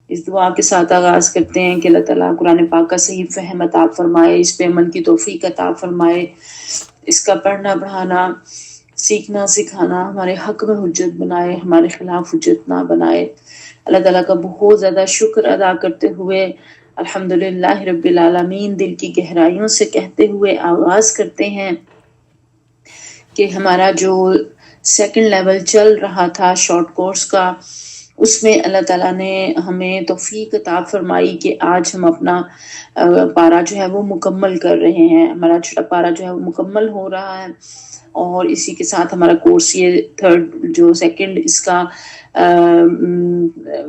اس دعا کے ساتھ آغاز کرتے ہیں کہ اللہ تعالیٰ قرآن پاک کا صحیح فہم عطا فرمائے، اس پہ عمل کی توفیق عطا فرمائے، اس کا پڑھنا پڑھانا سیکھنا سکھانا ہمارے حق میں حجت بنائے، ہمارے خلاف حجت نہ بنائے۔ اللہ تعالیٰ کا بہت زیادہ شکر ادا کرتے ہوئے الحمدللہ رب العالمین دل کی گہرائیوں سے کہتے ہوئے آغاز کرتے ہیں کہ ہمارا جو سیکنڈ لیول چل رہا تھا شارٹ کورس کا، اس میں اللہ تعالیٰ نے ہمیں توفیق عطا فرمائی کہ آج ہم اپنا پارا جو ہے وہ مکمل کر رہے ہیں، ہمارا چھٹا پارا جو ہے وہ مکمل ہو رہا ہے، اور اسی کے ساتھ ہمارا کورس یہ تھرڈ جو سیکنڈ اس کا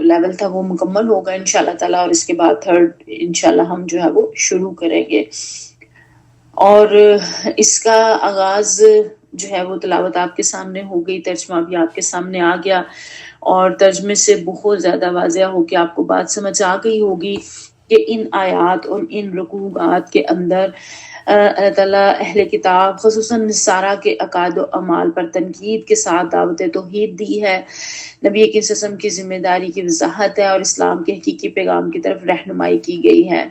لیول تھا وہ مکمل ہوگا انشاءاللہ تعالیٰ، اور اس کے بعد تھرڈ انشاءاللہ ہم جو ہے وہ شروع کریں گے۔ اور اس کا آغاز جو ہے وہ تلاوت آپ کے سامنے ہو گئی، ترجمہ بھی آپ کے سامنے آ گیا، اور ترجمے سے بہت زیادہ واضح ہو کے آپ کو بات سمجھ آ گئی ہوگی کہ ان آیات اور ان رکوعات کے اندر اللہ تعالیٰ اہل کتاب خصوصاً نصارہ کے عقائد و اعمال پر تنقید کے ساتھ دعوت توحید دی ہے، نبی کریم صلی اللہ علیہ وسلم کی ذمہ داری کی وضاحت ہے، اور اسلام کے حقیقی پیغام کی طرف رہنمائی کی گئی ہے۔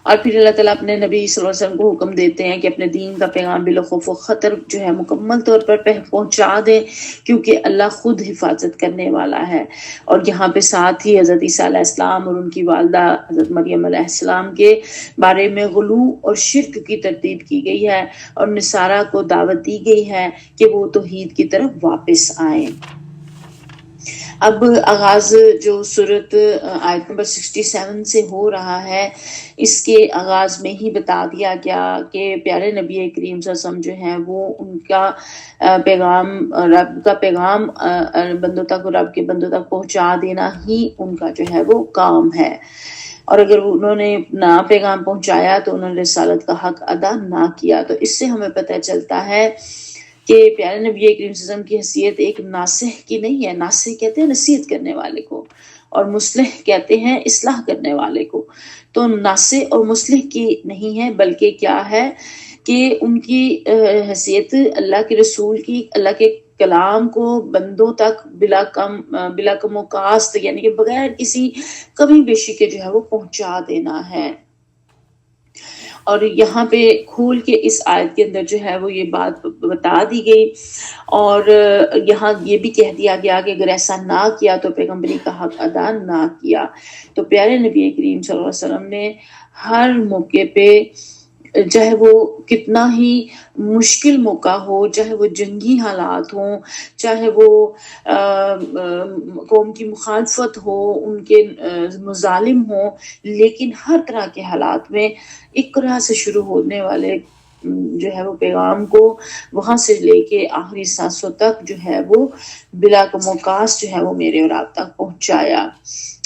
اور پھر اللہ تعالیٰ اپنے نبی صلی اللہ علیہ وسلم کو حکم دیتے ہیں کہ اپنے دین کا پیغام بلا خوف و خطر جو ہے مکمل طور پر پہنچا دیں، کیونکہ اللہ خود حفاظت کرنے والا ہے۔ اور یہاں پہ ساتھ ہی حضرت عیسیٰ علیہ السلام اور ان کی والدہ حضرت مریم علیہ السلام کے بارے میں غلو اور شرک کی تردید کی گئی ہے، اور نصارہ کو دعوت دی گئی ہے کہ وہ توحید کی طرف واپس آئیں۔ اب آغاز جو سورت آیت نمبر 67 سے ہو رہا ہے، اس کے آغاز میں ہی بتا دیا گیا کہ پیارے نبی کریم صلی اللہ علیہ وسلم جو ہیں وہ ان کا پیغام رب کا پیغام بندوں تک، رب کے بندوں تک پہنچا دینا ہی ان کا جو ہے وہ کام ہے، اور اگر انہوں نے نہ پیغام پہنچایا تو انہوں نے رسالت کا حق ادا نہ کیا۔ تو اس سے ہمیں پتہ چلتا ہے کہ پیارے نبی کریم صلی اللہ علیہ وسلم کی حیثیت ایک ناصح کی نہیں ہے، ناصح کہتے ہیں نصیحت کرنے والے کو، اور مصلح کہتے ہیں اصلاح کرنے والے کو، تو ناصح اور مصلح کی نہیں ہے، بلکہ کیا ہے کہ ان کی حیثیت اللہ کے رسول کی، اللہ کے کلام کو بندوں تک بلا کم و کاست، یعنی کہ بغیر کسی کمی بیشی کے جو ہے وہ پہنچا دینا ہے۔ اور یہاں پہ کھول کے اس آیت کے اندر جو ہے وہ یہ بات بتا دی گئی، اور یہاں یہ بھی کہہ دیا گیا کہ اگر ایسا نہ کیا تو پیغمبری کا حق ادا نہ کیا۔ تو پیارے نبی کریم صلی اللہ علیہ وسلم نے ہر موقع پہ، چاہے وہ کتنا ہی مشکل موقع ہو، چاہے وہ جنگی حالات ہوں، چاہے وہ قوم کی مخالفت ہو، ان کے مظالم ہوں، لیکن ہر طرح کے حالات میں اقرا سے شروع ہونے والے جو ہے وہ پیغام کو وہاں سے لے کے آخری سانسوں تک جو ہے وہ بلا کم و کاست جو ہے وہ میرے اور آپ تک پہنچایا،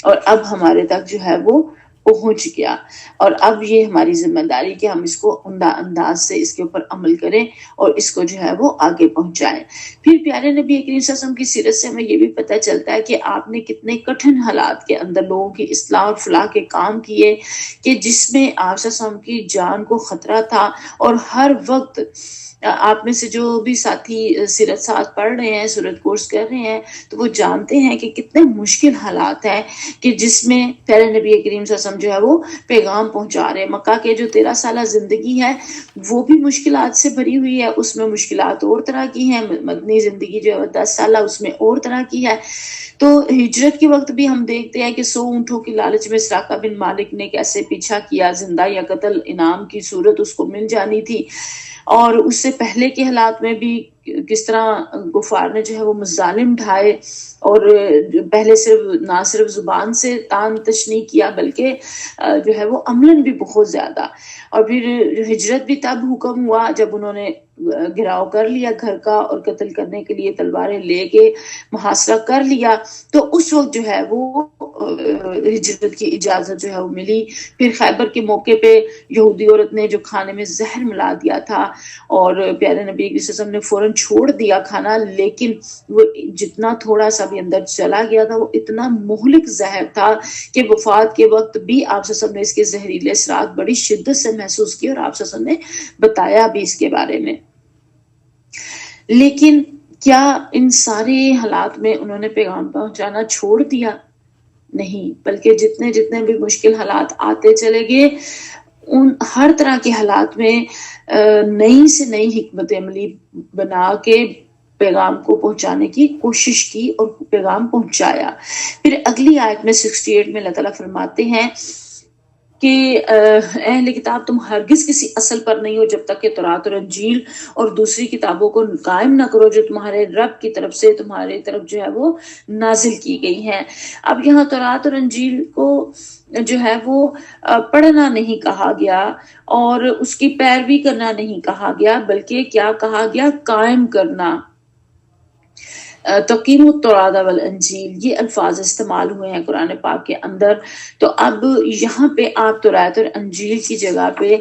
اور اب ہمارے تک جو ہے وہ پہنچ گیا، اور اب یہ ہماری ذمہ داری کہ ہم اس کو عمدہ انداز سے اس کے اوپر عمل کریں اور اس کو جو ہے وہ آگے پہنچائیں۔ پھر پیارے نبی کریم صلی اللہ علیہ وسلم کی سیرت سے ہمیں یہ بھی پتہ چلتا ہے کہ آپ نے کتنے کٹھن حالات کے اندر لوگوں کی اصلاح اور فلاح کے کام کیے، کہ جس میں آپ صلی اللہ علیہ وسلم کی جان کو خطرہ تھا، اور ہر وقت آپ میں سے جو بھی ساتھی سیرت ساتھ پڑھ رہے ہیں، سورت کورس کر رہے ہیں، تو وہ جانتے ہیں کہ کتنے مشکل حالات ہیں کہ جس میں پیارے نبی کریم صلی اللہ علیہ وسلم جو ہے وہ پیغام پہنچا رہے ہیں۔ مکہ کے جو 13 سالہ زندگی ہے وہ بھی مشکلات سے بھری ہوئی ہے، اس میں مشکلات اور طرح کی ہیں، مدنی زندگی جو ہے 10 سالہ اس میں اور طرح کی ہے۔ تو ہجرت کے وقت بھی ہم دیکھتے ہیں کہ 100 اونٹوں کی لالچ میں سراقہ بن مالک نے کیسے پیچھا کیا، زندہ یا قتل انعام کی صورت اس کو مل جانی تھی، اور اس سے پہلے کے حالات میں بھی کس طرح کفار نے جو ہے وہ مظالم ڈھائے، اور پہلے نہ صرف زبان سے تان تشنیع کیا بلکہ جو ہے وہ عملاً بھی بہت زیادہ۔ اور پھر ہجرت بھی تب حکم ہوا جب انہوں نے گھراؤ کر لیا گھر کا، اور قتل کرنے کے لیے تلواریں لے کے محاصرہ کر لیا، تو اس وقت جو ہے وہ ہجرت کی اجازت جو ہے وہ ملی۔ پھر خیبر کے موقع پہ یہودی عورت نے جو کھانے میں زہر ملا دیا تھا، اور پیارے نبی صلی اللہ علیہ وسلم نے فوراً چھوڑ دیا کھانا، لیکن وہ جتنا تھوڑا سا بھی اندر چلا گیا تھا وہ اتنا مہلک زہر تھا کہ وفات کے وقت بھی آپ صلی اللہ علیہ وسلم نے اس کے زہریلے اثرات بڑی شدت سے محسوس کی، اور آپ صلی اللہ علیہ وسلم نے بتایا بھی اس کے بارے میں۔ لیکن کیا ان سارے حالات میں انہوں نے پیغام پہنچانا چھوڑ دیا؟ نہیں، بلکہ جتنے جتنے بھی مشکل حالات آتے چلے گئے، ان ہر طرح کے حالات میں نئی سے نئی حکمت عملی بنا کے پیغام کو پہنچانے کی کوشش کی اور پیغام پہنچایا۔ پھر اگلی آیت میں 68 میں اللہ تعالیٰ فرماتے ہیں کہ اہل کتاب تم ہرگز کسی اصل پر نہیں ہو جب تک کہ تورات اور انجیل اور دوسری کتابوں کو قائم نہ کرو جو تمہارے رب کی طرف سے تمہاری طرف جو ہے وہ نازل کی گئی ہیں۔ اب یہاں تورات اور انجیل کو جو ہے وہ پڑھنا نہیں کہا گیا اور اس کی پیروی کرنا نہیں کہا گیا، بلکہ کیا کہا گیا؟ قائم کرنا۔ تقیم التوراۃ والانجیل، یہ الفاظ استعمال ہوئے ہیں قرآن پاک کے اندر۔ تو اب یہاں پہ آپ تورات اور انجیل کی جگہ پہ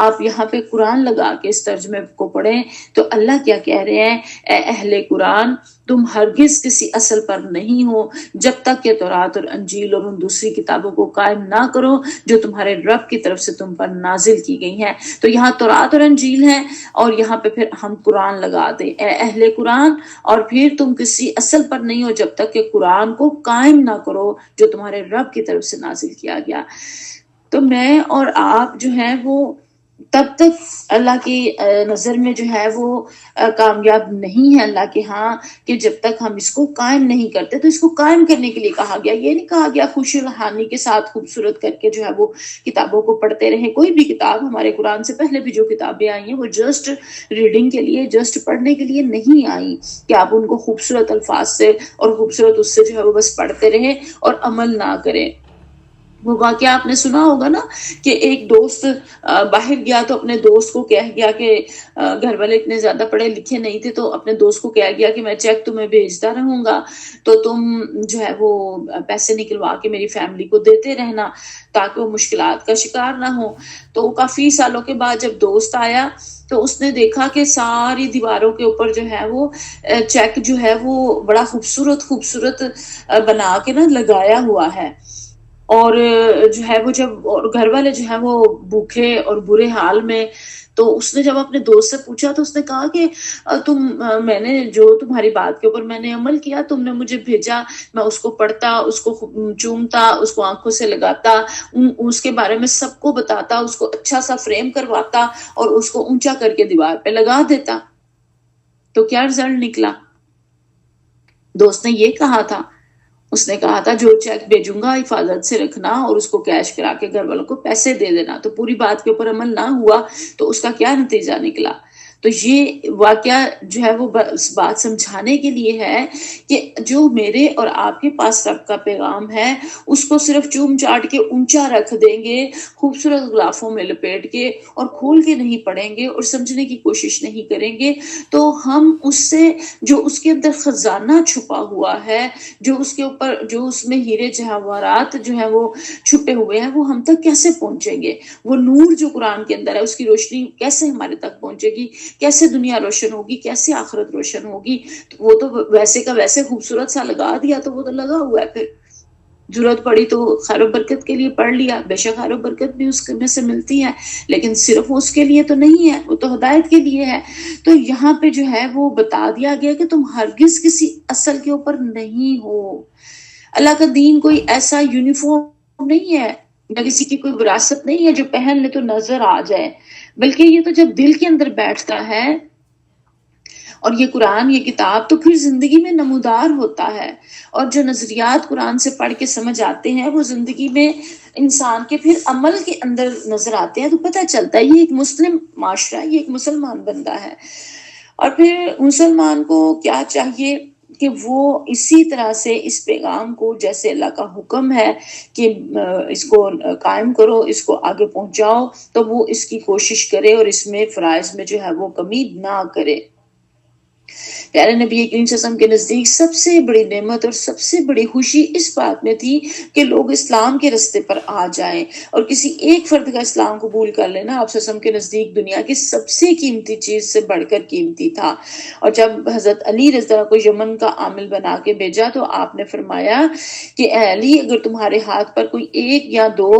آپ یہاں پہ قرآن لگا کے اس ترجمے کو پڑھیں تو اللہ کیا کہہ رہے ہیں؟ اے اہل قرآن تم ہرگز کسی اصل پر نہیں ہو جب تک کہ تورات اور انجیل اور ان دوسری کتابوں کو قائم نہ کرو جو تمہارے رب کی طرف سے تم پر نازل کی گئی ہیں۔ تو یہاں تورات اور انجیل ہے اور یہاں پہ پھر ہم قرآن لگا دیں، اے اہل قرآن، اور پھر تم کسی اصل پر نہیں ہو جب تک کہ قرآن کو قائم نہ کرو جو تمہارے رب کی طرف سے نازل کیا گیا۔ تو میں اور آپ جو ہیں وہ تب تک اللہ کی نظر میں جو ہے وہ کامیاب نہیں ہے اللہ کے ہاں کہ جب تک ہم اس کو قائم نہیں کرتے۔ تو اس کو قائم کرنے کے لیے کہا گیا، یہ نہیں کہا گیا خوشی روحانی کے ساتھ خوبصورت کر کے جو ہے وہ کتابوں کو پڑھتے رہیں۔ کوئی بھی کتاب ہمارے قرآن سے پہلے بھی جو کتابیں آئی ہیں وہ جسٹ ریڈنگ کے لیے، جسٹ پڑھنے کے لیے نہیں آئی کہ آپ ان کو خوبصورت الفاظ سے اور خوبصورت اس سے جو ہے وہ بس پڑھتے رہیں اور عمل نہ کریں۔ وہ واقعہ آپ نے سنا ہوگا نا کہ ایک دوست باہر گیا تو اپنے دوست کو کہہ گیا کہ گھر والے اتنے زیادہ پڑھے لکھے نہیں تھے تو اپنے دوست کو کہہ گیا کہ میں چیک تمہیں بھیجتا رہوں گا تو تم جو ہے وہ پیسے نکلوا کے میری فیملی کو دیتے رہنا تاکہ وہ مشکلات کا شکار نہ ہو۔ تو کافی سالوں کے بعد جب دوست آیا تو اس نے دیکھا کہ ساری دیواروں کے اوپر جو ہے وہ چیک جو ہے وہ بڑا خوبصورت بنا کے نا لگایا ہوا ہے، اور جو ہے وہ جب گھر والے جو ہے وہ بھوکے اور برے حال میں، تو اس نے جب اپنے دوست سے پوچھا تو اس نے کہا کہ میں نے جو تمہاری بات کے اوپر میں نے عمل کیا، تم نے مجھے بھیجا، میں اس کو پڑھتا، اس کو چومتا، اس کو آنکھوں سے لگاتا، اس کے بارے میں سب کو بتاتا، اس کو اچھا سا فریم کرواتا اور اس کو اونچا کر کے دیوار پہ لگا دیتا۔ تو کیا رزلٹ نکلا؟ دوست نے یہ کہا تھا، اس نے کہا تھا جو چیک بھیجوں گا حفاظت سے رکھنا اور اس کو کیش کرا کے گھر والوں کو پیسے دے دینا۔ تو پوری بات کے اوپر عمل نہ ہوا تو اس کا کیا نتیجہ نکلا؟ تو یہ واقعہ جو ہے وہ بات سمجھانے کے لیے ہے کہ جو میرے اور آپ کے پاس رب کا پیغام ہے اس کو صرف چوم چاٹ کے اونچا رکھ دیں گے، خوبصورت غلافوں میں لپیٹ کے اور کھول کے نہیں پڑھیں گے اور سمجھنے کی کوشش نہیں کریں گے، تو ہم اس سے جو اس کے اندر خزانہ چھپا ہوا ہے، جو اس کے اوپر جو اس میں ہیرے جواہرات جو ہیں وہ چھپے ہوئے ہیں، وہ ہم تک کیسے پہنچیں گے؟ وہ نور جو قرآن کے اندر ہے اس کی روشنی کیسے ہمارے تک پہنچے گی؟ کیسے دنیا روشن ہوگی؟ کیسے آخرت روشن ہوگی؟ وہ تو ویسے کا ویسے خوبصورت سا لگا دیا تو وہ تو لگا ہوا ہے، پھر ضرورت پڑی تو خیر و برکت کے لیے پڑھ لیا، بے شک خیر و برکت بھی اس میں سے ملتی ہے، لیکن صرف اس کے لیے تو نہیں ہے، وہ تو ہدایت کے لیے ہے۔ تو یہاں پہ جو ہے وہ بتا دیا گیا کہ تم ہرگز کسی اصل کے اوپر نہیں ہو۔ اللہ کا دین کوئی ایسا یونیفارم نہیں ہے یا کسی کی کوئی وراثت نہیں ہے جو پہن لے تو نظر آ جائے، بلکہ یہ تو جب دل کے اندر بیٹھتا ہے اور یہ قرآن، یہ کتاب، تو پھر زندگی میں نمودار ہوتا ہے، اور جو نظریات قرآن سے پڑھ کے سمجھ آتے ہیں وہ زندگی میں انسان کے پھر عمل کے اندر نظر آتے ہیں، تو پتہ چلتا ہے یہ ایک مسلم معاشرہ ہے، یہ ایک مسلمان بندہ ہے۔ اور پھر مسلمان کو کیا چاہیے کہ وہ اسی طرح سے اس پیغام کو، جیسے اللہ کا حکم ہے کہ اس کو قائم کرو، اس کو آگے پہنچاؤ، تو وہ اس کی کوشش کرے اور اس میں فرائض میں جو ہے وہ کمی نہ کرے۔ پیارے نبی کریم صلی اللہ علیہ وسلم کے نزدیک سب سے بڑی نعمت اور سب سے بڑی خوشی اس بات میں تھی کہ لوگ اسلام کے رستے پر آ جائیں، اور کسی ایک فرد کا اسلام قبول کر لینا آپ صلی اللہ علیہ وسلم کے نزدیک دنیا کی سب سے قیمتی چیز سے بڑھ کر قیمتی تھا۔ اور جب حضرت علی رضی اللہ عنہ کو یمن کا عامل بنا کے بھیجا تو آپ نے فرمایا کہ اے علی، اگر تمہارے ہاتھ پر کوئی ایک یا دو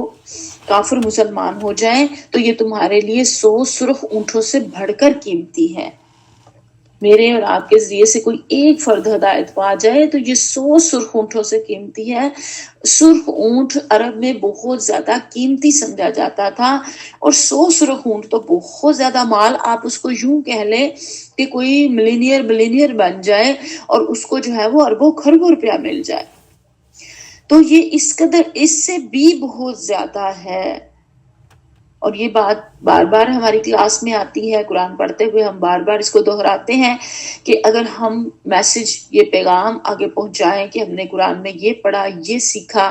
کافر مسلمان ہو جائیں تو یہ تمہارے لیے 100 سرخ اونٹوں سے بڑھ کر قیمتی ہے۔ میرے اور آپ کے ذریعے سے کوئی ایک فرد ہدایت پا جائے تو یہ 100 سرخ اونٹوں سے قیمتی ہے۔ سرخ اونٹ عرب میں بہت زیادہ قیمتی سمجھا جاتا تھا، اور 100 سرخ اونٹ تو بہت زیادہ مال، آپ اس کو یوں کہہ لیں کہ کوئی ملینئر بلینئر بن جائے اور اس کو جو ہے وہ اربوں خربوں روپیہ مل جائے۔ تو یہ اس قدر اس سے بھی بہت زیادہ ہے، اور یہ بات بار بار ہماری کلاس میں آتی ہے، قرآن پڑھتے ہوئے ہم بار بار اس کو دہراتے ہیں کہ اگر ہم میسج، یہ پیغام آگے پہنچائیں کہ ہم نے قرآن میں یہ پڑھا، یہ سیکھا،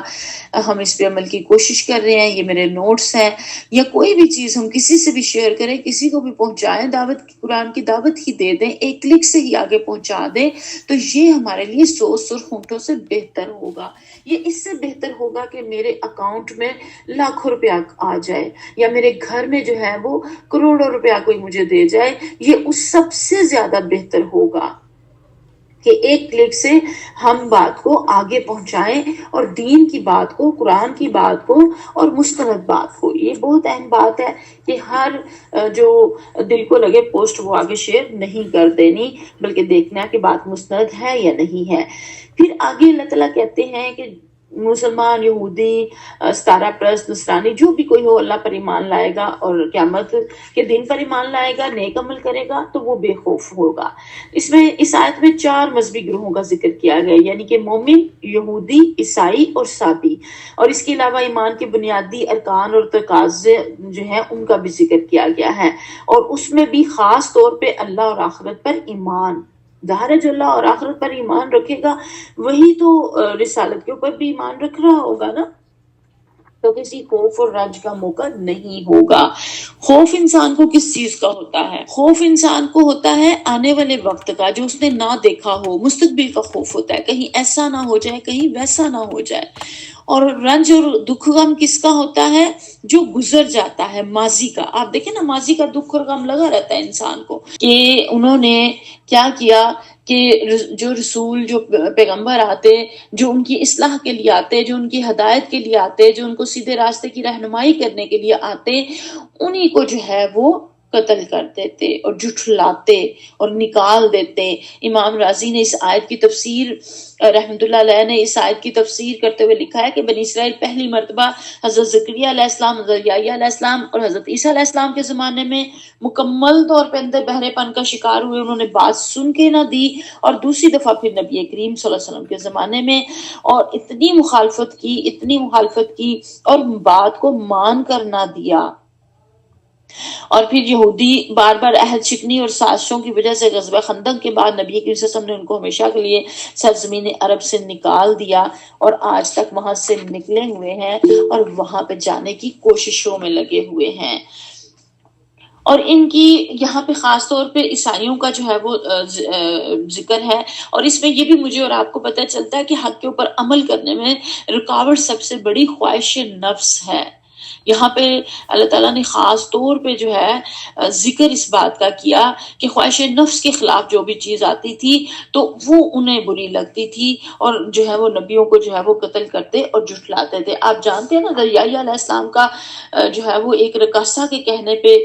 ہم اس پہ عمل کی کوشش کر رہے ہیں، یہ میرے نوٹس ہیں، یا کوئی بھی چیز ہم کسی سے بھی شیئر کریں، کسی کو بھی پہنچائیں، دعوت، قرآن کی دعوت ہی دے دیں، ایک کلک سے ہی آگے پہنچا دیں، تو یہ ہمارے لیے 100 سرخ اونٹوں سے بہتر ہوگا۔ یہ اس سے بہتر ہوگا کہ میرے اکاؤنٹ میں لاکھوں روپیہ آ جائے، یا میرے گھر میں جو ہے وہ کروڑوں روپیہ کوئی مجھے دے جائے۔ یہ اس سب سے زیادہ بہتر ہوگا کہ ایک کلک سے ہم بات کو آگے پہنچائیں، اور دین کی بات کو، قرآن کی بات کو، اور مستند بات کو۔ یہ بہت اہم بات ہے کہ ہر جو دل کو لگے پوسٹ وہ آگے شیئر نہیں کر دینی، بلکہ دیکھنا کہ بات مستند ہے یا نہیں ہے۔ پھر آگے اللہ تعالیٰ کہتے ہیں کہ مسلمان، یہودی، ستارہ پرست، نصرانی، جو بھی کوئی ہو اللہ پر ایمان لائے گا اور قیامت کے دن پر ایمان لائے گا، نیک عمل کرے گا، تو وہ بے خوف ہوگا۔ اس میں اس آیت میں 4 مذہبی گروہوں کا ذکر کیا گیا، یعنی کہ مومن، یہودی، عیسائی اور سابی، اور اس کے علاوہ ایمان کے بنیادی ارکان اور تقاضے جو ہیں ان کا بھی ذکر کیا گیا ہے، اور اس میں بھی خاص طور پہ اللہ اور آخرت پر ایمان۔ ظاہر ہے جو اللہ اور آخرت پر ایمان رکھے گا وہی تو رسالت کے اوپر بھی ایمان رکھ رہا ہوگا نا، تو کسی خوف اور رنج کا موقع نہیں ہوگا۔ خوف انسان کو کس چیز کا ہوتا ہے؟ خوف انسان کو ہوتا ہے آنے والے وقت کا، جو اس نے نہ دیکھا ہو، مستقبل کا خوف ہوتا ہے، کہیں ایسا نہ ہو جائے، کہیں ویسا نہ ہو جائے۔ اور رنج اور دکھ غم کس کا ہوتا ہے؟ جو گزر جاتا ہے، ماضی کا۔ آپ دیکھیں نا، ماضی کا دکھ اور غم لگا رہتا ہے انسان کو کہ انہوں نے کیا کیا، کہ جو رسول، جو پیغمبر آتے، جو ان کی اصلاح کے لیے آتے، جو ان کی ہدایت کے لیے آتے، جو ان کو سیدھے راستے کی رہنمائی کرنے کے لیے آتے، انہی کو جو ہے وہ قتل کر دیتے اور جھٹلاتے اور نکال دیتے۔ امام رازی نے اس آیت کی تفسیر، رحمت اللہ علیہ نے اس آیت کی تفسیر کرتے ہوئے لکھا ہے کہ بنی اسرائیل پہلی مرتبہ حضرت زکریا علیہ السلام، حضرت یحییٰ علیہ السلام اور حضرت عیسیٰ علیہ السلام کے زمانے میں مکمل طور پہ اندر بہرے پن کا شکار ہوئے، انہوں نے بات سن کے نہ دی، اور دوسری دفعہ پھر نبی کریم صلی اللہ علیہ وسلم کے زمانے میں، اور اتنی مخالفت کی، اتنی مخالفت کی، اور بات کو مان کر نہ دیا۔ اور پھر یہودی بار بار عہد شکنی اور سازشوں کی وجہ سے غزوہ خندق کے بعد نبی کریم صلی اللہ علیہ وسلم نے ان کو ہمیشہ کے لیے سرزمین عرب سے نکال دیا، اور آج تک وہاں سے نکلے ہوئے ہیں اور وہاں پہ جانے کی کوششوں میں لگے ہوئے ہیں۔ اور ان کی یہاں پہ خاص طور پہ عیسائیوں کا جو ہے وہ ذکر ہے، اور اس میں یہ بھی مجھے اور آپ کو پتہ چلتا ہے کہ حق کے اوپر عمل کرنے میں رکاوٹ سب سے بڑی خواہش نفس ہے۔ یہاں پہ اللہ تعالیٰ نے خاص طور پہ جو ہے ذکر اس بات کا کیا کہ خواہش نفس کے خلاف جو بھی چیز آتی تھی تو وہ انہیں بری لگتی تھی، اور جو ہے وہ نبیوں کو جو ہے وہ قتل کرتے اور جھٹلاتے تھے۔ آپ جانتے ہیں نا، یحییٰ علیہ السلام کا جو ہے وہ ایک رقاصہ کے کہنے پہ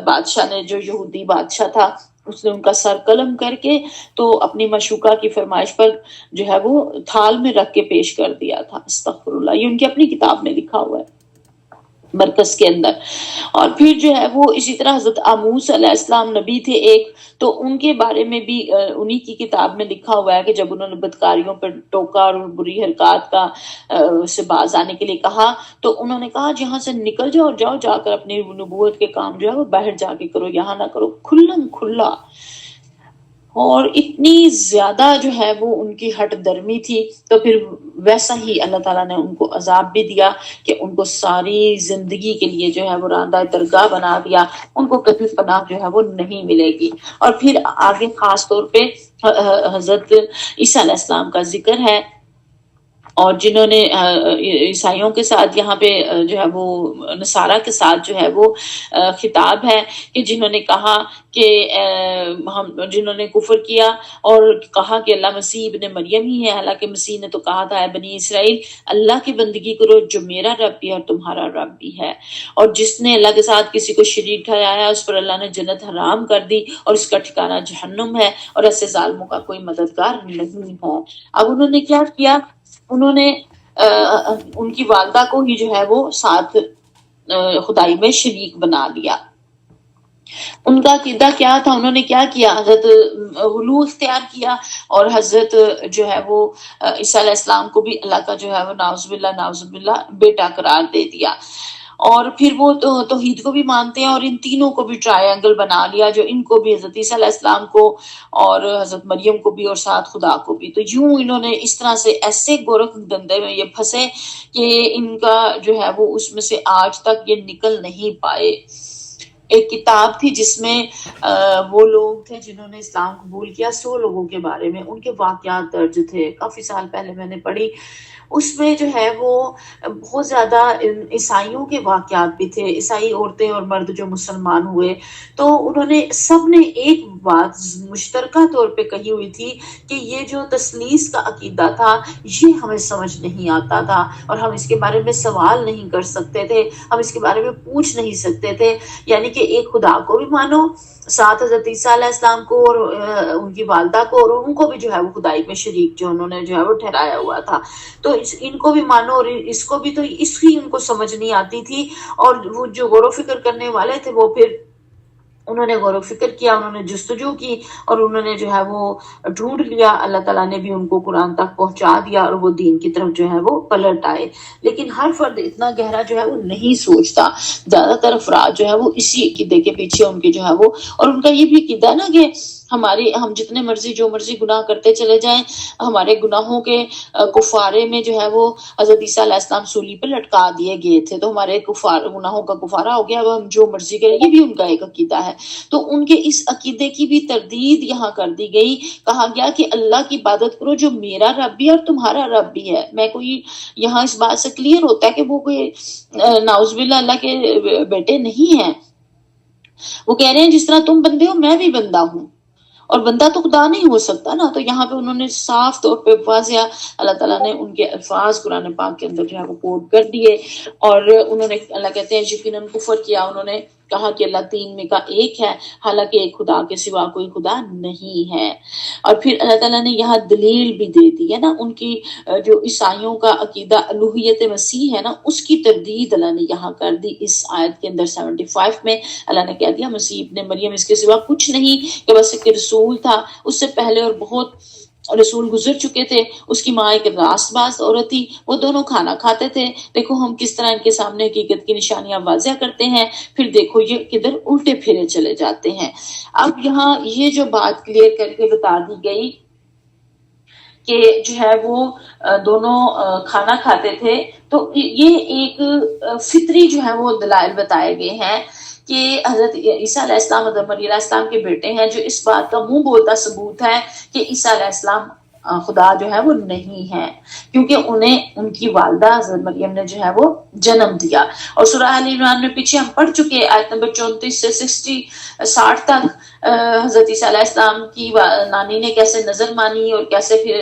بادشاہ نے، جو یہودی بادشاہ تھا، اس نے ان کا سر قلم کر کے تو اپنی مشوکہ کی فرمائش پر جو ہے وہ تھال میں رکھ کے پیش کر دیا تھا۔ استغفر اللہ، یہ ان کی اپنی کتاب میں لکھا ہوا ہے، مرکز کے اندر۔ اور پھر جو ہے وہ اسی طرح حضرت آموس علیہ السلام نبی تھے ایک، تو ان کے بارے میں بھی انہی کی کتاب میں لکھا ہوا ہے کہ جب انہوں نے بدکاریوں پر ٹوکا اور بری حرکات کا سے باز آنے کے لیے کہا، تو انہوں نے کہا جہاں سے نکل جاؤ، جاؤ جا کر اپنی نبوت کے کام جو ہے وہ باہر جا کے کرو، یہاں نہ کرو، کھلم کھلا۔ اور اتنی زیادہ جو ہے وہ ان کی ہٹ درمی تھی، تو پھر ویسا ہی اللہ تعالیٰ نے ان کو عذاب بھی دیا کہ ان کو ساری زندگی کے لیے جو ہے وہ راندہ درگاہ بنا دیا، ان کو کبھی پناہ جو ہے وہ نہیں ملے گی۔ اور پھر آگے خاص طور پہ حضرت عیسیٰ علیہ السلام کا ذکر ہے، اور جنہوں نے عیسائیوں کے ساتھ یہاں پہ جو ہے وہ نصارہ کے ساتھ جو ہے وہ خطاب ہے کہ جنہوں نے کہا کہ جنہوں نے کفر کیا اور کہا کہ اللہ مسیح ابن مریم ہی ہے، حالانکہ مسیح نے تو کہا تھا اے بنی اسرائیل اللہ کی بندگی کرو جو میرا رب بھی ہے اور تمہارا رب بھی ہے، اور جس نے اللہ کے ساتھ کسی کو شریک ٹھہرایا اس پر اللہ نے جنت حرام کر دی اور اس کا ٹھکانہ جہنم ہے، اور ایسے ظالموں کا کوئی مددگار نہیں ہے۔ اب انہوں نے کیا کیا، انہوں نے ان کی والدہ کو ہی جو ہے وہ ساتھ خدائی میں شریک بنا لیا۔ ان کا عقیدہ کیا تھا، انہوں نے کیا کیا، حضرت غلو اختیار کیا اور حضرت جو ہے وہ عیسیٰ علیہ السلام کو بھی اللہ کا جو ہے وہ نعوذ باللہ بیٹا قرار دے دیا، اور پھر وہ توحید کو بھی مانتے ہیں اور ان تینوں کو بھی ٹرائنگل بنا لیا، جو ان کو بھی حضرت عیسیٰ علیہ السلام کو اور حضرت مریم کو بھی اور ساتھ خدا کو بھی۔ تو یوں انہوں نے اس طرح سے ایسے گورکھ دندے میں یہ پھنسے کہ ان کا جو ہے وہ اس میں سے آج تک یہ نکل نہیں پائے۔ ایک کتاب تھی جس میں وہ لوگ تھے جنہوں نے اسلام قبول کیا، 100 لوگوں کے بارے میں ان کے واقعات درج تھے، کافی سال پہلے میں نے پڑھی۔ اس میں جو ہے وہ بہت زیادہ عیسائیوں کے واقعات بھی تھے، عیسائی عورتیں اور مرد جو مسلمان ہوئے، تو انہوں نے سب نے ایک بات مشترکہ طور پہ کہی ہوئی تھی کہ یہ جو تثلیث کا عقیدہ تھا یہ ہمیں سمجھ نہیں آتا تھا، اور ہم اس کے بارے میں سوال نہیں کر سکتے تھے، ہم اس کے بارے میں پوچھ نہیں سکتے تھے، یعنی کہ ایک خدا کو بھی مانو، ساتھ حضرت عیسیٰ علیہ السلام کو اور ان کی والدہ کو، اور ان کو بھی جو ہے وہ خدائی میں شریک جو انہوں نے جو ہے وہ ٹھہرایا ہوا تھا، تو ان کو بھی مانو اور اس کو بھی، تو اس کی ان کو سمجھ نہیں آتی تھی۔ اور وہ جو غور و فکر کرنے والے تھے وہ پھر انہوں نے غور و فکر کیا، انہوں نے جستجو کی اور انہوں نے جو ہے وہ ڈھونڈ لیا، اللہ تعالیٰ نے بھی ان کو قرآن تک پہنچا دیا اور وہ دین کی طرف جو ہے وہ پلٹ آئے۔ لیکن ہر فرد اتنا گہرا جو ہے وہ نہیں سوچتا، زیادہ تر افراد جو ہے وہ اسی عقیدے کے پیچھے ان کے جو ہے وہ، اور ان کا یہ بھی عقیدہ ہے نا کہ ہم جتنے مرضی جو مرضی گناہ کرتے چلے جائیں، ہمارے گناہوں کے کفارے میں جو ہے وہ حضرت عیسیٰ علیہ السلام سولی پہ لٹکا دیے گئے تھے، تو ہمارے گناہوں کا کفارہ ہو گیا، اب ہم جو مرضی کریں، یہ بھی ان کا ایک عقیدہ ہے۔ تو ان کے اس عقیدے کی بھی تردید یہاں کر دی گئی، کہا گیا کہ اللہ کی عبادت کرو جو میرا رب بھی ہے اور تمہارا رب بھی ہے۔ میں کوئی یہاں اس بات سے کلیئر ہوتا ہے کہ وہ کوئی نعوذ باللہ اللہ کے بیٹے نہیں ہیں، وہ کہہ رہے ہیں جس طرح تم بندے ہو میں بھی بندہ ہوں، اور بندہ تو خدا نہیں ہو سکتا نا۔ تو یہاں پہ انہوں نے صاف طور پہ واضح اللہ تعالیٰ نے ان کے الفاظ قرآن پاک کے اندر جو ہے وہ کوٹ کر دیے، اور انہوں نے اللہ کہتے ہیں یقیناً کفر کیا، انہوں نے کہا کہ اللہ تین میں کا ایک ہے، حالانکہ ایک خدا کے سوا کوئی خدا نہیں ہے۔ اور پھر اللہ تعالیٰ نے یہاں دلیل بھی دے دی ہے نا، ان کی جو عیسائیوں کا عقیدہ الوہیت مسیح ہے نا، اس کی تردید اللہ نے یہاں کر دی اس آیت کے اندر 75 میں۔ اللہ نے کہہ دیا مسیح ابن مریم اس کے سوا کچھ نہیں، کہ بس ایک رسول تھا، اس سے پہلے اور بہت رسول گزر چکے تھے، اس کی ماں ایک راست باز عورت تھی، وہ دونوں کھانا کھاتے تھے، دیکھو ہم کس طرح ان کے سامنے حقیقت کی نشانیاں واضح کرتے ہیں، پھر دیکھو یہ کدھر الٹے پھرے چلے جاتے ہیں۔ اب یہاں یہ جو بات کلیئر کر کے بتا دی گئی کہ جو ہے وہ دونوں کھانا کھاتے تھے، تو یہ ایک فطری جو ہے وہ دلائل بتائے گئے ہیں کہ حضرت عیسیٰ علیہ السلام حضرت مریم علیہ السلام کے بیٹے ہیں، جو اس بات کا منہ بولتا ثبوت ہے کہ عیسیٰ علیہ السلام خدا جو ہے وہ نہیں ہے، کیونکہ انہیں ان کی والدہ حضرت مریم نے جو ہے وہ جنم دیا۔ اور سورہ آل عمران میں پیچھے ہم پڑھ چکے آیت نمبر 34 سے 60 تک، حضرت عیسیٰ علیہ السلام کی نانی نے کیسے نظر مانی اور کیسے پھر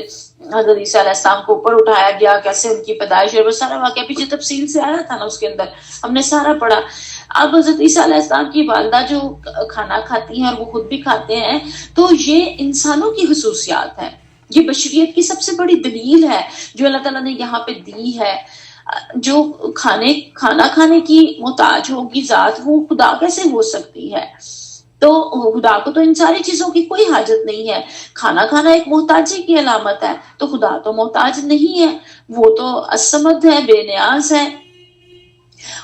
حضرت عیسیٰ علیہ السلام کو اوپر اٹھایا گیا، کیسے ان کی پیدائش، اور وہ سارا واقعہ پیچھے تفصیل سے آیا تھا نا، اس کے اندر ہم نے سارا پڑھا۔ اب حضرت عیسیٰ علیہ السلام کی والدہ جو کھانا کھاتی ہیں اور وہ خود بھی کھاتے ہیں، تو یہ انسانوں کی خصوصیات ہیں، یہ بشریت کی سب سے بڑی دلیل ہے جو اللہ تعالیٰ نے یہاں پہ دی ہے۔ جو کھانا کھانے کی محتاج ہوگی ذات، وہ خدا کیسے ہو سکتی ہے؟ تو خدا کو تو ان ساری چیزوں کی کوئی حاجت نہیں ہے، کھانا کھانا ایک محتاجی کی علامت ہے، تو خدا تو محتاج نہیں ہے، وہ تو الصمد ہے، بے نیاز ہے،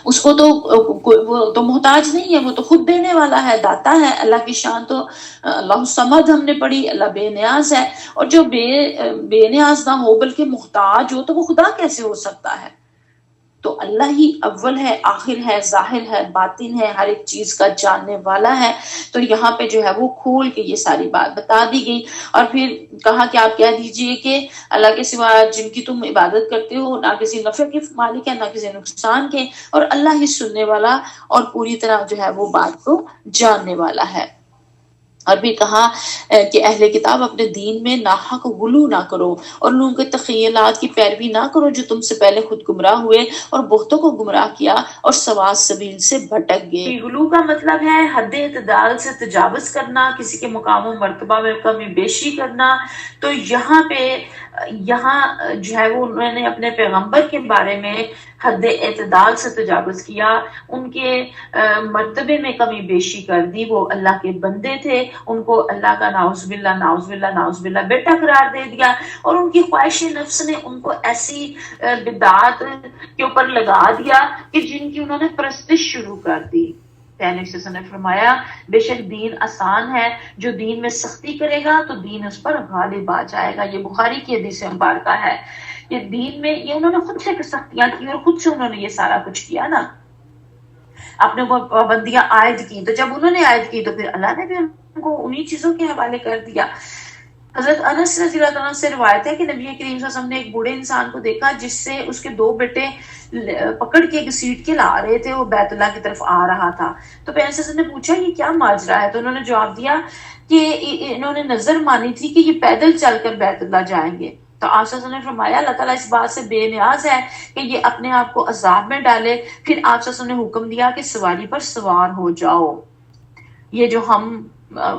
اس کو تو وہ تو محتاج نہیں ہے، وہ تو خود دینے والا ہے، داتا ہے۔ اللہ کی شان تو اللہ الصمد ہم نے پڑھی، اللہ بے نیاز ہے، اور جو بے نیاز نہ ہو بلکہ محتاج ہو تو وہ خدا کیسے ہو سکتا ہے؟ تو اللہ ہی اول ہے، آخر ہے، ظاہر ہے، باطن ہے، ہر ایک چیز کا جاننے والا ہے۔ تو یہاں پہ جو ہے وہ کھول کے یہ ساری بات بتا دی گئی، اور پھر کہا کہ آپ کہہ دیجئے کہ اللہ کے سوا جن کی تم عبادت کرتے ہو نہ کسی نفع کے مالک ہے نہ کسی نقصان کے، اور اللہ ہی سننے والا اور پوری طرح جو ہے وہ بات کو جاننے والا ہے۔ اور بھی کہا کہ اہل کتاب اپنے دین میں ناحق غلو نہ کرو، اور لوگوں کے تخیلات کی پیروی نہ کرو جو تم سے پہلے خود گمراہ ہوئے اور بہتوں کو گمراہ کیا اور سوا سبیل سے بھٹک گئے۔ غلو کا مطلب ہے حد اعتدال سے تجاوز کرنا، کسی کے مقام و مرتبہ میں کمی بیشی کرنا۔ تو یہاں پہ جو ہے وہ انہوں نے اپنے پیغمبر کے بارے میں حد اعتدال سے تجاوز کیا، ان کے مرتبے میں کمی بیشی کر دی۔ وہ اللہ کے بندے تھے، ان کو اللہ کا نعوذ باللہ نعوذ باللہ نعوذ باللہ بیٹا قرار دے دیا، اور ان کی خواہش نفس نے ان کو ایسی بدعات کے اوپر لگا دیا کہ جن کی انہوں نے پرستش شروع کر دی۔ پیغمبر نے فرمایا بے شک دین آسان ہے، جو دین میں سختی کرے گا تو دین اس پر غالب آ جائے گا۔ یہ بخاری کی حدیث مبارکہ ہے۔ یہ دین میں یہ انہوں نے خود سے سختیاں کی اور خود سے انہوں نے یہ سارا کچھ کیا نا، اپنے اوپر پابندیاں عائد کی۔ تو جب انہوں نے عائد کی تو پھر اللہ نے بھی ان کو انہی چیزوں کے حوالے کر دیا۔ حضرت انس رضی اللہ عنہ سے روایت ہے کہ نبی کریم صلی اللہ علیہ وسلم نے ایک بوڑھے انسان کو دیکھا جس سے اس کے 2 بیٹے پکڑ کے ایک سیٹ کے لا رہے تھے، وہ بیت اللہ کی طرف آ رہا تھا۔ تو پیغمبر صلی اللہ علیہ وسلم نے پوچھا یہ کیا ماجرا ہے؟ تو انہوں نے جواب دیا کہ انہوں نے نظر مانی تھی کہ یہ پیدل چل کر بیت اللہ جائیں گے۔ تو آپ صلی اللہ علیہ وسلم نے فرمایا اللہ تعالیٰ اس بات سے بے نیاز ہے کہ یہ اپنے آپ کو عذاب میں ڈالے۔ پھر آپ صلی اللہ علیہ وسلم نے حکم دیا کہ سواری پر سوار ہو جاؤ۔ یہ جو ہم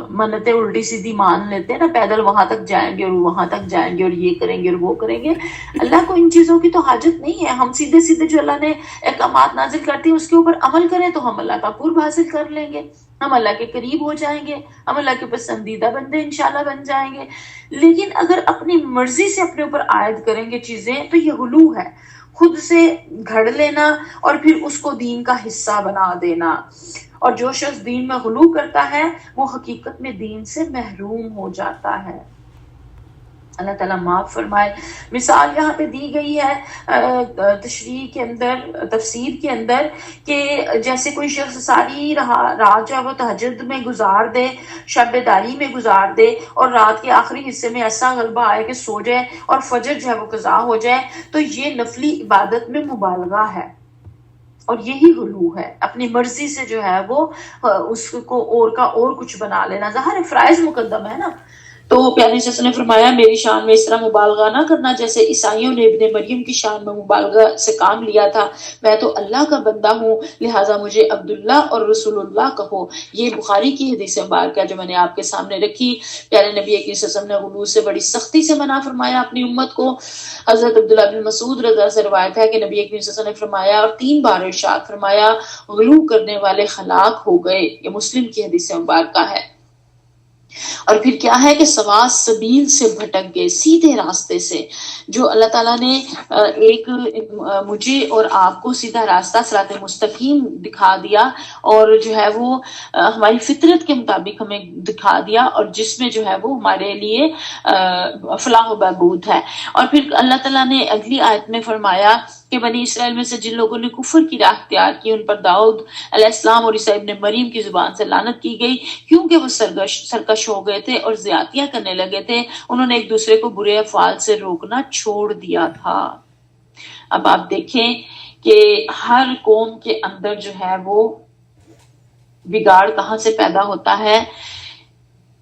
منتیں الٹی سیدھی مان لیتے ہیں نا، پیدل وہاں تک جائیں گے اور وہاں تک جائیں گے اور یہ کریں گے اور وہ کریں گے، اللہ کو ان چیزوں کی تو حاجت نہیں ہے۔ ہم سیدھے سیدھے جو اللہ نے احکامات نازل کرتی ہیں اس کے اوپر عمل کریں تو ہم اللہ کا قرب حاصل کر لیں گے، ہم اللہ کے قریب ہو جائیں گے، ہم اللہ کے پسندیدہ بندے انشاءاللہ بن جائیں گے۔ لیکن اگر اپنی مرضی سے اپنے اوپر عائد کریں گے چیزیں تو یہ غلو ہے، خود سے گھڑ لینا اور پھر اس کو دین کا حصہ بنا دینا۔ اور جو شخص دین میں غلو کرتا ہے وہ حقیقت میں دین سے محروم ہو جاتا ہے۔ اللہ تعالیٰ معاف فرمائے۔ مثال یہاں پہ دی گئی ہے تشریح کے اندر، تفسیر کے اندر، کہ جیسے کوئی شخص ساری رات جو ہے وہ تہجد میں گزار دے، شب بیداری میں گزار دے، اور رات کے آخری حصے میں ایسا غلبہ آئے کہ سو جائے اور فجر جو ہے وہ قضا ہو جائے، تو یہ نفلی عبادت میں مبالغہ ہے، اور یہی غلو ہے، اپنی مرضی سے جو ہے وہ اس کو اور کا اور کچھ بنا لینا۔ ظاہر فرائض مقدم ہے نا، تو پیارے صلی اللہ علیہ وسلم نے فرمایا میری شان میں اس طرح مبالغہ نہ کرنا جیسے عیسائیوں نے ابن مریم کی شان میں مبالغہ سے کام لیا تھا۔ میں تو اللہ کا بندہ ہوں، لہٰذا مجھے عبداللہ اور رسول اللہ کہو۔ یہ بخاری کی حدیث مبارکہ جو میں نے آپ کے سامنے رکھی۔ پیارے نبی کریم صلی اللہ علیہ وسلم نے غلو سے بڑی سختی سے منع فرمایا اپنی امت کو۔ حضرت عبداللہ بن مسعود رضی اللہ عنہ سے روایت ہے کہ نبی کریم صلی اللہ علیہ وسلم نے فرمایا اور 3 بار ارشاد فرمایا غلو کرنے والے ہلاک ہو گئے۔ یہ مسلم کی حدیث مبارکہ ہے۔ اور پھر کیا ہے کہ سوا سبیل سے بھٹک گئے، سیدھے راستے سے، جو اللہ تعالیٰ نے ایک مجھے اور آپ کو سیدھا راستہ صراط مستقیم دکھا دیا، اور جو ہے وہ ہماری فطرت کے مطابق ہمیں دکھا دیا، اور جس میں جو ہے وہ ہمارے لیے فلاح و بہبود ہے۔ اور پھر اللہ تعالیٰ نے اگلی آیت میں فرمایا کہ بنی اسرائیل میں سے جن لوگوں نے کفر کی راہ اختیار کی ان پر داؤد علیہ السلام اور عیسیٰ ابن مریم کی زبان سے لعنت کی گئی، کیونکہ وہ سرکش ہو گئے تھے اور زیادتیاں کرنے لگے تھے، انہوں نے ایک دوسرے کو برے افعال سے روکنا چھوڑ دیا تھا۔ اب آپ دیکھیں کہ ہر قوم کے اندر جو ہے وہ بگاڑ کہاں سے پیدا ہوتا ہے؟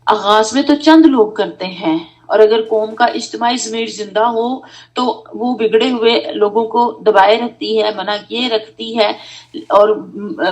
آغاز میں تو چند لوگ کرتے ہیں، اور اگر قوم کا اجتماعی ضمیر زندہ ہو تو وہ بگڑے ہوئے لوگوں کو دبائے رکھتی ہے، منع کیے رکھتی ہے، اور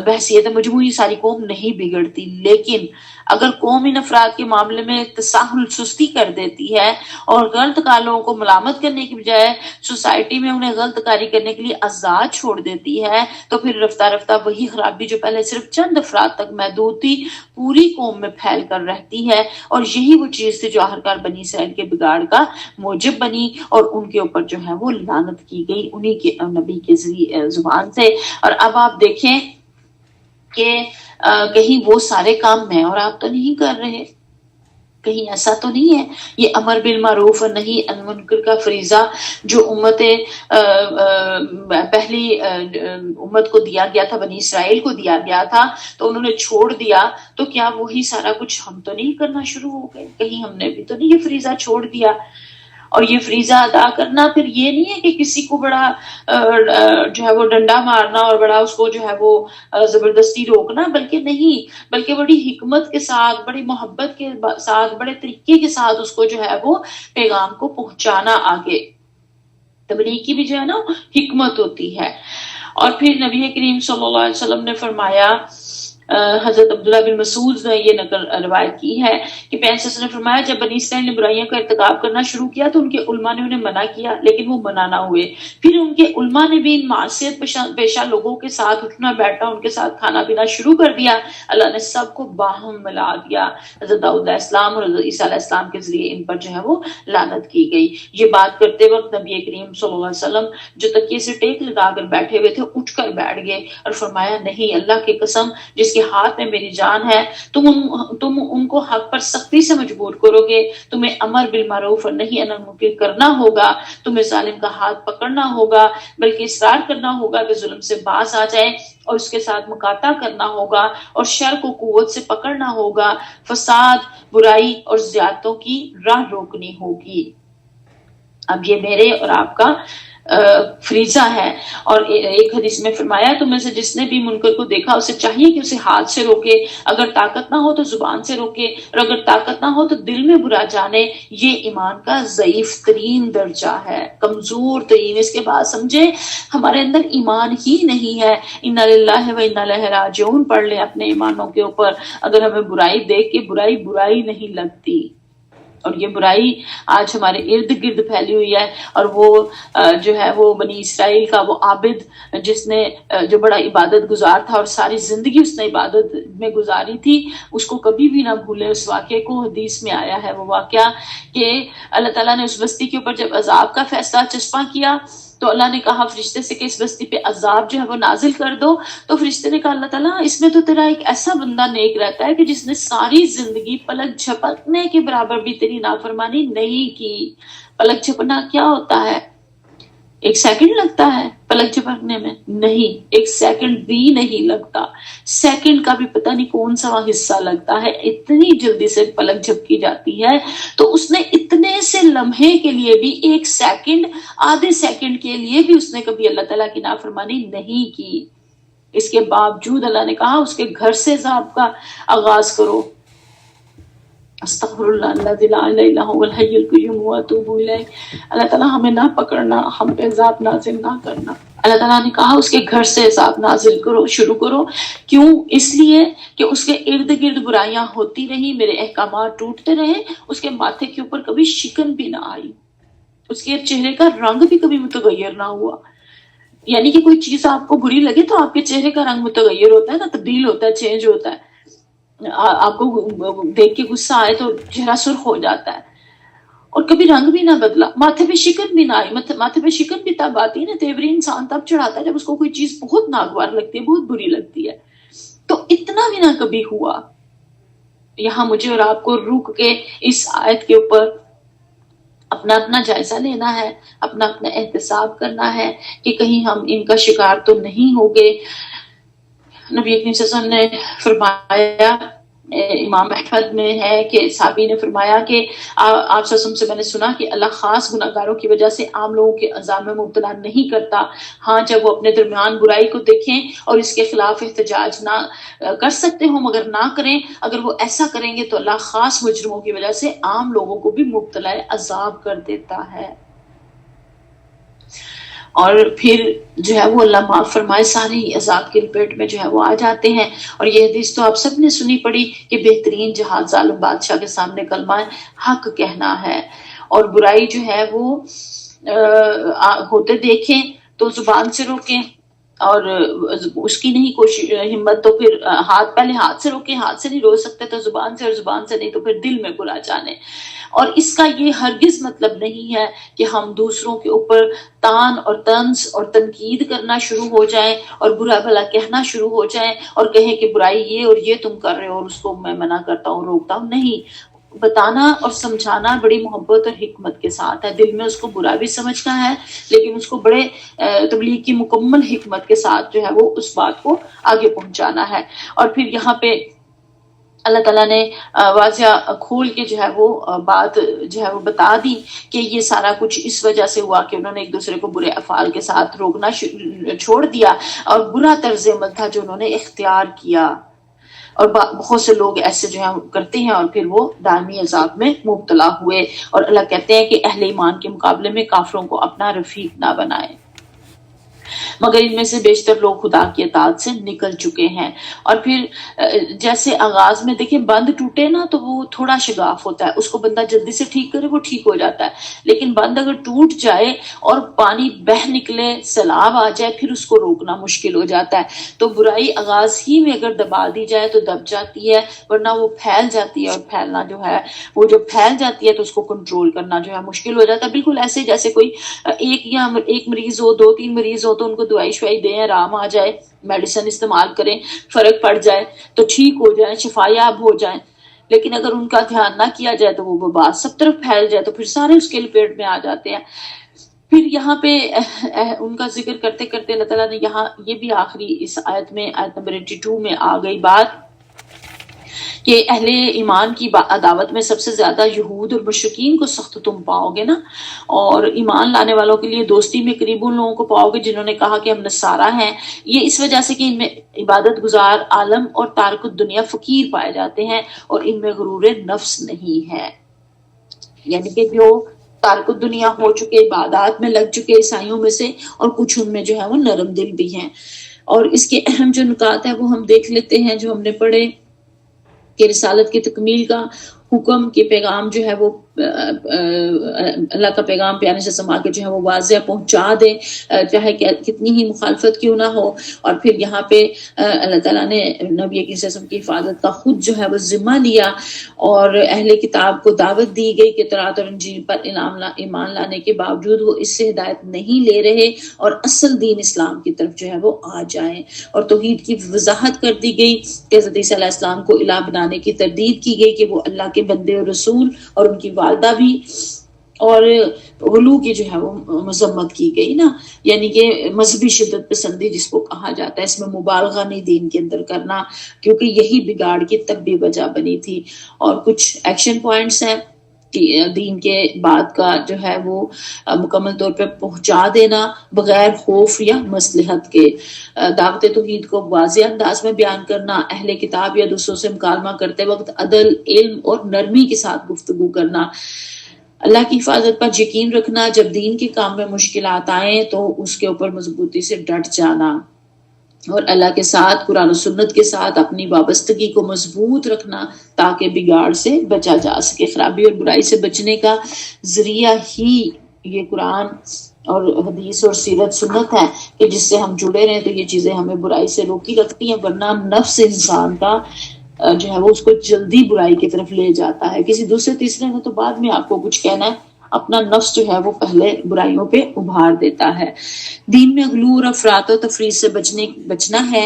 بحثیت مجموعی ساری قوم نہیں بگڑتی۔ لیکن اگر قوم ان افراد کے معاملے میں تساہل سستی کر دیتی ہے اور غلط کاروں کو ملامت کرنے کی بجائے سوسائٹی میں انہیں غلط کاری کرنے کے لیے آزاد چھوڑ دیتی ہے، تو پھر رفتہ رفتہ وہی خرابی جو پہلے صرف چند افراد تک محدود تھی پوری قوم میں پھیل کر رہتی ہے، اور یہی وہ چیز تھی جو آخرکار بنی اسرائیل کے بگاڑ کا موجب بنی، اور ان کے اوپر جو ہے وہ لعنت کی گئی انہی کے نبی کے زبان سے۔ اور اب آپ دیکھیں کہ کہیں وہ سارے کام میں اور آپ تو نہیں کر رہے، کہیں ایسا تو نہیں ہے یہ امر بالمعروف اور نہیں عن المنکر کا فریضہ جو پہلی امت کو دیا گیا تھا، بنی اسرائیل کو دیا گیا تھا، تو انہوں نے چھوڑ دیا، تو کیا وہی سارا کچھ ہم تو نہیں کرنا شروع ہو گئے؟ کہیں ہم نے بھی تو نہیں یہ فریضہ چھوڑ دیا؟ اور یہ فریضہ ادا کرنا پھر یہ نہیں ہے کہ کسی کو بڑا جو ہے وہ ڈنڈا مارنا اور بڑا اس کو جو ہے وہ زبردستی روکنا، بلکہ نہیں، بلکہ بڑی حکمت کے ساتھ، بڑی محبت کے ساتھ، بڑے طریقے کے ساتھ اس کو جو ہے وہ پیغام کو پہنچانا آگے۔ تبلیغ کی بھی جو ہے نا حکمت ہوتی ہے۔ اور پھر نبی کریم صلی اللہ علیہ وسلم نے فرمایا، حضرت عبداللہ بن مسعود نے یہ نقل روایت کی ہے کہ پیغمبر نے فرمایا جب بنی اسرائیل نے برائیوں کا ارتکاب کرنا شروع کیا تو ان کے علماء نے انہیں منع کیا لیکن وہ منع نہ ہوئے، پھر ان کے علماء نے بھی ان معصیت پیشہ لوگوں کے ساتھ اٹھنا بیٹھنا، ان کے ساتھ کھانا پینا شروع کر دیا، اللہ نے سب کو باہم ملا دیا۔ حضرت داؤد علیہ السلام اور حضرت عیسیٰ علیہ السلام کے ذریعے ان پر جو ہے وہ لعنت کی گئی۔ یہ بات کرتے وقت نبی کریم صلی اللہ علیہ وسلم جو تکیے سے ٹیک لگا کر بیٹھے ہوئے تھے اٹھ کر بیٹھ گئے اور فرمایا نہیں، اللہ کی قسم جس کے ہاتھ میں میری جان ہے، تم ان کو حق پر سختی سے مجبور کرو گے، تمہیں امر بالمعروف اور نہیں عن المنکر کرنا ہوگا، تمہیں ظالم کا ہاتھ پکڑنا ہوگا، بلکہ اصرار کرنا ہوگا کہ ظلم سے باز آ جائے اور اس کے ساتھ مقاطع کرنا ہوگا اور شر کو قوت سے پکڑنا ہوگا، فساد، برائی اور زیادتوں کی راہ روکنی ہوگی۔ اب یہ میرے اور آپ کا فریضہ ہے۔ اور ایک حدیث میں فرمایا تم میں سے جس نے بھی منکر کو دیکھا اسے چاہیے کہ اسے ہاتھ سے روکے، اگر طاقت نہ ہو تو زبان سے روکے، اور اگر طاقت نہ ہو تو دل میں برا جانے۔ یہ ایمان کا ضعیف ترین درجہ ہے، کمزور ترین۔ اس کے بعد سمجھے ہمارے اندر ایمان ہی نہیں ہے۔ انا للہ و انا الیہ راجعون پڑھ لیں اپنے ایمانوں کے اوپر، اگر ہمیں برائی دیکھ کے برائی نہیں لگتی۔ اور یہ برائی آج ہمارے ارد گرد پھیلی ہوئی ہے، اور وہ جو ہے وہ بنی اسرائیل کا وہ عابد جس نے جو بڑا عبادت گزار تھا اور ساری زندگی اس نے عبادت میں گزاری تھی، اس کو کبھی بھی نہ بھولے۔ اس واقعے کو حدیث میں آیا ہے وہ واقعہ کہ اللہ تعالیٰ نے اس بستی کے اوپر جب عذاب کا فیصلہ چسپاں کیا تو اللہ نے کہا فرشتے سے کہ اس بستی پہ عذاب جو ہے وہ نازل کر دو، تو فرشتے نے کہا اللہ تعالیٰ اس میں تو تیرا ایک ایسا بندہ نیک رہتا ہے کہ جس نے ساری زندگی پلک جھپکنے کے برابر بھی تیری نافرمانی نہیں کی۔ پلک جھپکنا کیا ہوتا ہے؟ ایک سیکنڈ لگتا ہے پلک جھپکنے میں؟ نہیں، ایک سیکنڈ بھی نہیں لگتا، سیکنڈ کا بھی پتہ نہیں کون سا حصہ لگتا ہے، اتنی جلدی سے پلک جھپکی جاتی ہے۔ تو اس نے اتنے سے لمحے کے لیے بھی، ایک سیکنڈ، آدھے سیکنڈ کے لیے بھی اس نے کبھی اللہ تعالیٰ کی نافرمانی نہیں کی۔ اس کے باوجود اللہ نے کہا اس کے گھر سے عذاب کا آغاز کرو۔ استغفر اللہ الذی لا الہ الا هو الحی القیوم واتوب الیہ۔ اللہ تعالیٰ ہمیں نہ پکڑنا، ہم پہ عذاب نازل نہ کرنا۔ اللہ تعالیٰ نے کہا اس کے گھر سے عذاب نازل کرو، شروع کرو۔ کیوں؟ اس لیے کہ اس کے ارد گرد برائیاں ہوتی رہی، میرے احکامات ٹوٹتے رہے، اس کے ماتھے کے اوپر کبھی شکن بھی نہ آئی، اس کے چہرے کا رنگ بھی کبھی متغیر نہ ہوا۔ یعنی کہ کوئی چیز آپ کو بری لگے تو آپ کے چہرے کا رنگ متغیر ہوتا ہے نا، تبدیل ہوتا ہے، چینج ہوتا ہے۔ آپ کو دیکھ کے غصہ آئے تو چہرہ سرخ ہو جاتا ہے، اور کبھی رنگ بھی نہ بدلا، ماتھے پہ شکن بھی نہ آئی۔ ماتھے پہ شکن بھی تب آتی ہے نا، تیوری انسان تب چڑھاتا ہے جب اس کو کوئی چیز بہت ناگوار لگتی ہے، بہت بری لگتی ہے۔ تو اتنا بھی نہ کبھی ہوا۔ یہاں مجھے اور آپ کو رک کے اس آیت کے اوپر اپنا جائزہ لینا ہے، اپنا احتساب کرنا ہے کہ کہیں ہم ان کا شکار تو نہیں ہو گئے۔ نبی اکرم صلی اللہ علیہ وسلم نے فرمایا، امام احمد میں ہے کہ صحابی نے فرمایا کہ آپ صلی اللہ علیہ وسلم سے میں نے سنا کہ اللہ خاص گناہگاروں کی وجہ سے عام لوگوں کے عذاب میں مبتلا نہیں کرتا، ہاں جب وہ اپنے درمیان برائی کو دیکھیں اور اس کے خلاف احتجاج نہ کر سکتے ہوں مگر نہ کریں، اگر وہ ایسا کریں گے تو اللہ خاص مجرموں کی وجہ سے عام لوگوں کو بھی مبتلا عذاب کر دیتا ہے۔ اور پھر جو ہے وہ اللہ معاف فرمائے ساری عذاب کی لپیٹ میں جو ہے وہ آ جاتے ہیں۔ اور یہ حدیث تو آپ سب نے سنی پڑی کہ بہترین جہاد ظالم بادشاہ کے سامنے کلمہ حق کہنا ہے، اور برائی جو ہے وہ ہوتے دیکھیں تو زبان سے روکیں، اور اس کی نہیں کوشش ہمت تو پھر پہلے ہاتھ سے روکیں، ہاتھ سے نہیں روک سکتے تو زبان سے، اور زبان سے نہیں تو پھر دل میں برا جانے۔ اور اس کا یہ ہرگز مطلب نہیں ہے کہ ہم دوسروں کے اوپر تان اور طنز اور تنقید کرنا شروع ہو جائیں اور برا بھلا کہنا شروع ہو جائیں اور کہیں کہ برائی یہ اور یہ تم کر رہے ہو اور اس کو میں منع کرتا ہوں، روکتا ہوں۔ نہیں، بتانا اور سمجھانا بڑی محبت اور حکمت کے ساتھ ہے. دل میں اس کو برا بھی سمجھنا ہے، لیکن اس کو بڑے تبلیغ کی مکمل حکمت کے ساتھ جو ہے وہ اس بات کو آگے پہنچانا ہے. اور پھر یہاں پہ اللہ تعالیٰ نے واضح کھول کے جو ہے وہ بات جو ہے وہ بتا دی کہ یہ سارا کچھ اس وجہ سے ہوا کہ انہوں نے ایک دوسرے کو برے افعال کے ساتھ روکنا چھوڑ دیا، اور برا طرز عمل تھا جو انہوں نے اختیار کیا. اور بہت سے لوگ ایسے جو ہیں کرتے ہیں اور پھر وہ دائمی عذاب میں مبتلا ہوئے. اور اللہ کہتے ہیں کہ اہل ایمان کے مقابلے میں کافروں کو اپنا رفیق نہ بنائے، مگر ان میں سے بیشتر لوگ خدا کی اطاعت سے نکل چکے ہیں. اور پھر جیسے آغاز میں دیکھیں بند ٹوٹے نا تو وہ تھوڑا شگاف ہوتا ہے، اس کو بندہ جلدی سے ٹھیک کرے وہ ٹھیک ہو جاتا ہے. لیکن بند اگر ٹوٹ جائے اور پانی بہ نکلے، سیلاب آ جائے، پھر اس کو روکنا مشکل ہو جاتا ہے. تو برائی آغاز ہی میں اگر دبا دی جائے تو دب جاتی ہے، ورنہ وہ پھیل جاتی ہے، اور پھیلنا جو ہے وہ جب پھیل جاتی ہے تو اس کو کنٹرول کرنا جو ہے مشکل ہو جاتا ہے. بالکل ایسے جیسے کوئی ایک مریض ہو، 2-3 مریض ہو تو ان کو دوائی شوائی دیں، آرام آ جائے، میڈیسن استعمال کریں، فرق پڑ جائے تو ٹھیک ہو جائیں، شفا یاب ہو جائیں. لیکن اگر ان کا دھیان نہ کیا جائے تو وہ وبا سب طرف پھیل جائے تو پھر سارے اس کے لپیٹ میں آ جاتے ہیں. پھر یہاں پہ ان کا ذکر کرتے کرتے اللہ تعالیٰ نے یہاں یہ بھی آخری اس آیت میں، آیت نمبر 82 میں آ گئی بات کہ اہل ایمان کی عداوت میں سب سے زیادہ یہود اور مشرکین کو سخت تم پاؤ گے نا، اور ایمان لانے والوں کے لیے دوستی میں قریب ان لوگوں کو پاؤ گے جنہوں نے کہا کہ ہم نصارہ ہیں. یہ اس وجہ سے کہ ان میں عبادت گزار عالم اور تارک الدنیا فقیر پائے جاتے ہیں، اور ان میں غرور نفس نہیں ہے. یعنی کہ جو تارک الدنیا ہو چکے، عبادات میں لگ چکے عیسائیوں میں سے، اور کچھ ان میں جو ہے وہ نرم دل بھی ہیں. اور اس کے اہم جو نکات ہیں وہ ہم دیکھ لیتے ہیں جو ہم نے پڑھے کہ رسالت کی تکمیل کا حکم کے پیغام جو ہے وہ اللہ کا پیغام پیارے سے سما کے جو ہے وہ واضح پہنچا دے، چاہے کتنی ہی مخالفت کیوں نہ ہو. اور پھر یہاں پہ اللہ تعالیٰ نے نبی کی قسم کی حفاظت کا خود جو ہے وہ ذمہ لیا، اور اہل کتاب کو دعوت دی گئی کہ تورات اور انجیل پر ایمان لانے کے باوجود وہ اس سے ہدایت نہیں لے رہے اور اصل دین اسلام کی طرف جو ہے وہ آ جائیں. اور توحید کی وضاحت کر دی گئی کہ حضرت عیسیٰ علیہ السلام کو الہ بنانے کی تردید کی گئی کہ وہ اللہ کے بندے اور رسول، اور ان کی والدہ بھی، اور غلو کی جو ہے وہ مذمت کی گئی نا، یعنی کہ مذہبی شدت پسندی جس کو کہا جاتا ہے، اس میں مبالغہ نہیں دین کے اندر کرنا، کیونکہ یہی بگاڑ کی تب بھی وجہ بنی تھی. اور کچھ ایکشن پوائنٹس ہیں کہ دین کے بعد کا جو ہے وہ مکمل طور پہ پہنچا دینا بغیر خوف یا مصلحت کے، دعوت توحید کو واضح انداز میں بیان کرنا، اہل کتاب یا دوسروں سے مکالمہ کرتے وقت عدل، علم اور نرمی کے ساتھ گفتگو کرنا، اللہ کی حفاظت پر یقین رکھنا، جب دین کے کام میں مشکلات آئیں تو اس کے اوپر مضبوطی سے ڈٹ جانا، اور اللہ کے ساتھ، قرآن و سنت کے ساتھ اپنی وابستگی کو مضبوط رکھنا تاکہ بگاڑ سے بچا جا سکے. خرابی اور برائی سے بچنے کا ذریعہ ہی یہ قرآن اور حدیث اور سیرت سنت ہے کہ جس سے ہم جڑے رہیں، تو یہ چیزیں ہمیں برائی سے روکی رکھتی ہیں، ورنہ نفس انسان کا جو ہے وہ اس کو جلدی برائی کی طرف لے جاتا ہے. کسی دوسرے تیسرے نے تو بعد میں آپ کو کچھ کہنا ہے، اپنا نفس جو ہے وہ پہلے برائیوں پہ ابھار دیتا ہے. دین میں غلو اور افراط و تفریط سے بچنا ہے،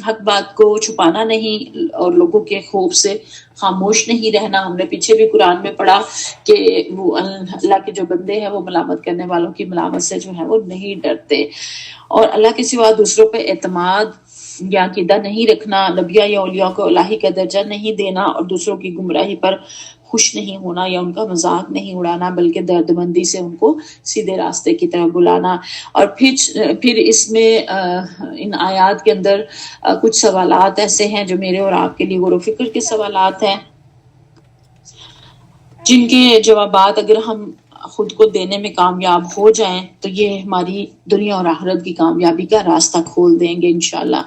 حق بات کو چھپانا نہیں، اور لوگوں کے خوف سے خاموش نہیں رہنا. ہم نے پیچھے بھی قرآن میں پڑھا کہ وہ اللہ کے جو بندے ہیں وہ ملامت کرنے والوں کی ملامت سے جو ہے وہ نہیں ڈرتے، اور اللہ کے سوا دوسروں پہ اعتماد یا عقیدہ نہیں رکھنا، نبیاء یا اولیاء کو الہی کا درجہ نہیں دینا، اور دوسروں کی گمراہی پر خوش نہیں ہونا یا ان کا مذاق نہیں اڑانا، بلکہ درد مندی سے ان کو سیدھے راستے کی طرف بلانا. اور پھر اس میں ان آیات کے اندر کچھ سوالات ایسے ہیں جو میرے اور آپ کے لیے غور و فکر کے سوالات ہیں، جن کے جوابات اگر ہم خود کو دینے میں کامیاب ہو جائیں تو یہ ہماری دنیا اور آخرت کی کامیابی کا راستہ کھول دیں گے انشاءاللہ.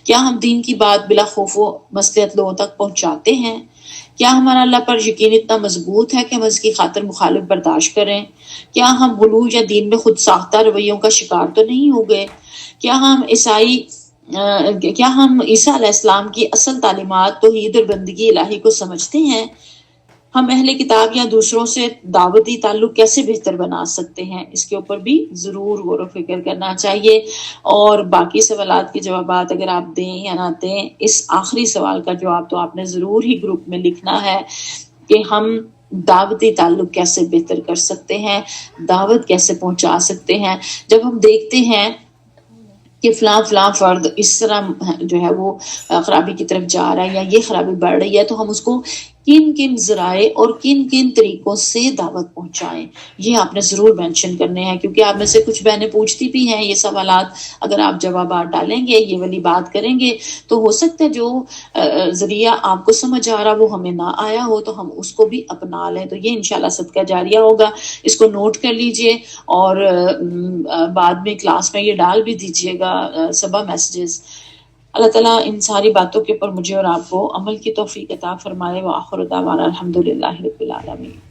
کیا ہم دین کی بات بلا خوف و مصلحت لوگوں تک پہنچاتے ہیں؟ کیا ہمارا اللہ پر یقین اتنا مضبوط ہے کہ ہم اس کی خاطر مخالف برداشت کریں؟ کیا ہم غلو یا دین میں خود ساختہ رویوں کا شکار تو نہیں ہو گئے؟ کیا ہم عیسیٰ علیہ السلام کی اصل تعلیمات توحید اور بندگی الہی کو سمجھتے ہیں؟ ہم اہل کتاب یا دوسروں سے دعوتی تعلق کیسے بہتر بنا سکتے ہیں؟ اس کے اوپر بھی ضرور غور و فکر کرنا چاہیے. اور باقی سوالات کے جوابات اگر آپ دیں یا نہ دیں، اس آخری سوال کا جواب تو آپ نے ضرور ہی گروپ میں لکھنا ہے کہ ہم دعوتی تعلق کیسے بہتر کر سکتے ہیں، دعوت کیسے پہنچا سکتے ہیں۔ جب ہم دیکھتے ہیں کہ فلاں فرد اس طرح جو ہے وہ خرابی کی طرف جا رہا ہے یا یہ خرابی بڑھ رہی ہے، تو ہم اس کو کن کن ذرائع اور کن کن طریقوں سے دعوت پہنچائیں، یہ آپ نے ضرور مینشن کرنے ہیں، کیونکہ آپ میں سے کچھ بہنیں پوچھتی بھی ہیں یہ سوالات۔ اگر آپ جوابات ڈالیں گے، یہ والی بات کریں گے، تو ہو سکتا ہے جو ذریعہ آپ کو سمجھ آ رہا وہ ہمیں نہ آیا ہو تو ہم اس کو بھی اپنا لیں۔ تو یہ انشاءاللہ صدقہ جاریہ ہوگا، اس کو نوٹ کر لیجئے، اور بعد میں کلاس میں یہ ڈال بھی دیجئے گا صبح میسیجز۔ اللہ تعالیٰ ان ساری باتوں کے اوپر مجھے اور آپ کو عمل کی توفیق عطا فرمائے۔ وآخر دعوانا الحمدللہ رب العالمین۔